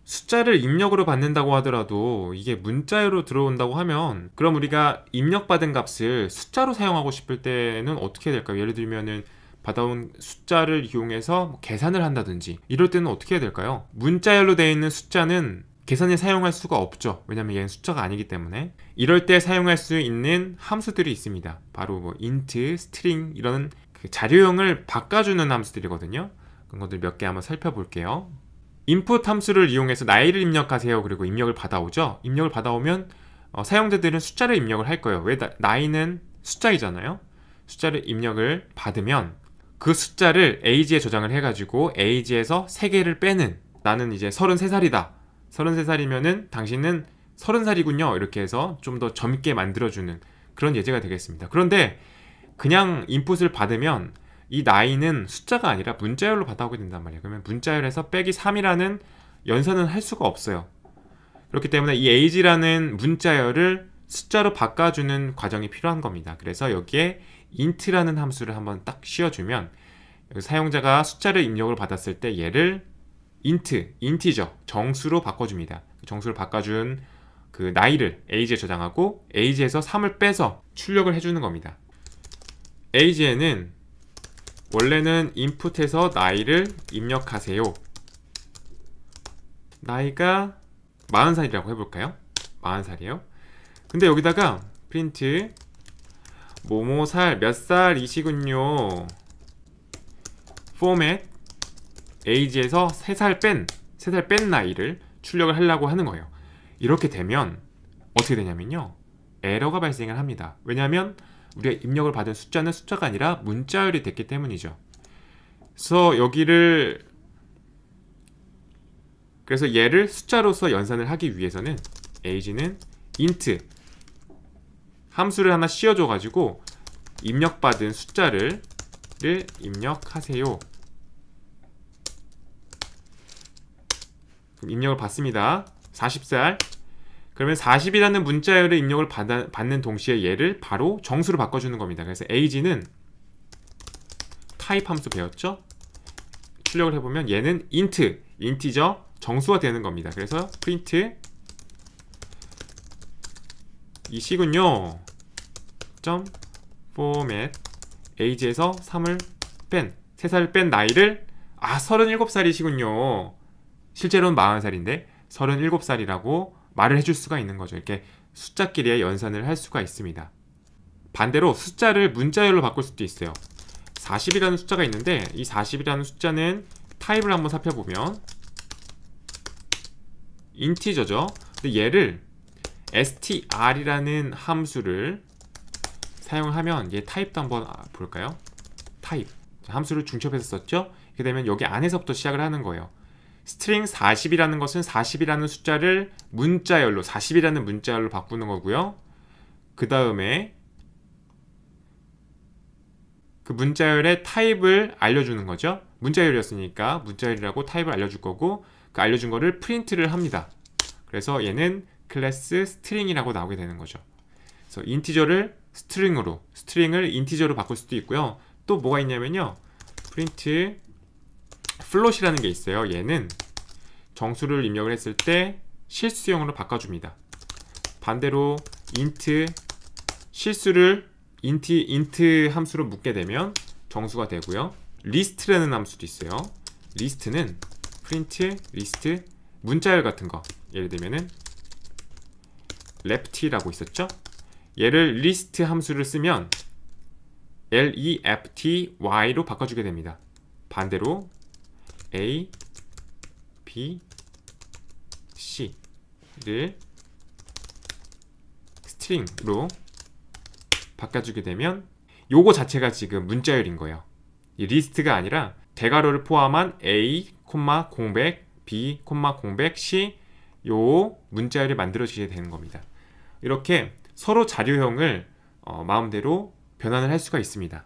숫자를 입력으로 받는다고 하더라도 이게 문자로 들어온다고 하면, 그럼 우리가 입력받은 값을 숫자로 사용하고 싶을 때는 어떻게 해야 될까요? 예를 들면은 받아온 숫자를 이용해서 뭐 계산을 한다든지 이럴 때는 어떻게 해야 될까요? 문자열로 되어 있는 숫자는 계산에 사용할 수가 없죠. 왜냐면 얘는 숫자가 아니기 때문에. 이럴 때 사용할 수 있는 함수들이 있습니다. 바로 뭐 int, string 이런 그 자료형을 바꿔주는 함수들이거든요. 그런 것들 몇 개 한번 살펴볼게요. input 함수를 이용해서 나이를 입력하세요. 그리고 입력을 받아오죠. 입력을 받아오면 사용자들은 숫자를 입력을 할 거예요. 왜? 나이는 숫자이잖아요. 숫자를 입력을 받으면 그 숫자를 age에 저장을 해가지고 age에서 3개를 빼는, 나는 이제 33살이다. 33살이면은 당신은 30살이군요. 이렇게 해서 좀 더 젊게 만들어주는 그런 예제가 되겠습니다. 그런데 그냥 인풋을 받으면 이 나이는 숫자가 아니라 문자열로 받아오게 된단 말이에요. 그러면 문자열에서 빼기 3이라는 연산은 할 수가 없어요. 그렇기 때문에 이 age라는 문자열을 숫자로 바꿔주는 과정이 필요한 겁니다. 그래서 여기에 int라는 함수를 한번 딱 씌워주면 사용자가 숫자를 입력을 받았을 때 얘를 인티저, 정수로 바꿔줍니다. 정수를 바꿔준 그 나이를 age에 저장하고 age에서 3을 빼서 출력을 해주는 겁니다. age에는 원래는 input에서 나이를 입력하세요. 나이가 40살이라고 해볼까요? 40살이에요. 근데 여기다가 프린트 뭐뭐살 몇 살이시군요. 포맷 age에서 3살 뺀 나이를 출력을 하려고 하는 거예요. 이렇게 되면 어떻게 되냐면요, 에러가 발생을 합니다. 왜냐하면 우리가 입력을 받은 숫자는 숫자가 아니라 문자열이 됐기 때문이죠. 그래서 얘를 숫자로서 연산을 하기 위해서는 age는 int 함수를 하나 씌워줘 가지고 입력받은 숫자를 입력하세요. 그럼 입력을 받습니다. 40살. 그러면 40이라는 문자열의 입력을 받는 동시에 얘를 바로 정수로 바꿔주는 겁니다. 그래서 age는 타입 함수 배웠죠? 출력을 해보면 얘는 인티저, 정수가 되는 겁니다. 그래서 프린트 이시군요. 점 포맷 age에서 3살 뺀 나이를 37살이시군요. 실제로는 40살인데 37살이라고 말을 해줄 수가 있는 거죠. 이렇게 숫자끼리의 연산을 할 수가 있습니다. 반대로 숫자를 문자열로 바꿀 수도 있어요. 40이라는 숫자가 있는데 이 40이라는 숫자는 타입을 한번 살펴보면 인티저죠. 근데 얘를 str이라는 함수를 사용하면 얘 타입도 한번 볼까요? 타입 함수를 중첩해서 썼죠. 이렇게 되면 여기 안에서부터 시작을 하는 거예요. string 40이라는 것은 40이라는 숫자를 문자열로 40이라는 문자열로 바꾸는 거고요. 그 다음에 그 문자열의 타입을 알려주는 거죠. 문자열이었으니까 문자열이라고 타입을 알려줄 거고, 그 알려준 거를 프린트를 합니다. 그래서 얘는 클래스 string이라고 나오게 되는 거죠. 그래서 인티저를 스트링을 인티저로 바꿀 수도 있고요. 또 뭐가 있냐면요, 프린트 플롯이라는 게 있어요. 얘는 정수를 입력을 했을 때 실수형으로 바꿔줍니다. 반대로 실수를 int 함수로 묶게 되면 정수가 되고요. list라는 함수도 있어요. list는 print list 문자열 같은 거, 예를 들면은 left라고 있었죠. 얘를 list 함수를 쓰면 leftY로 바꿔주게 됩니다. 반대로 A, B, C를 스트링으로 바꿔주게 되면 요거 자체가 지금 문자열인 거예요. 이 리스트가 아니라 대괄호를 포함한 A, 공백, B, 공백, C 요 문자열이 만들어지게 되는 겁니다. 이렇게 서로 자료형을 마음대로 변환을 할 수가 있습니다.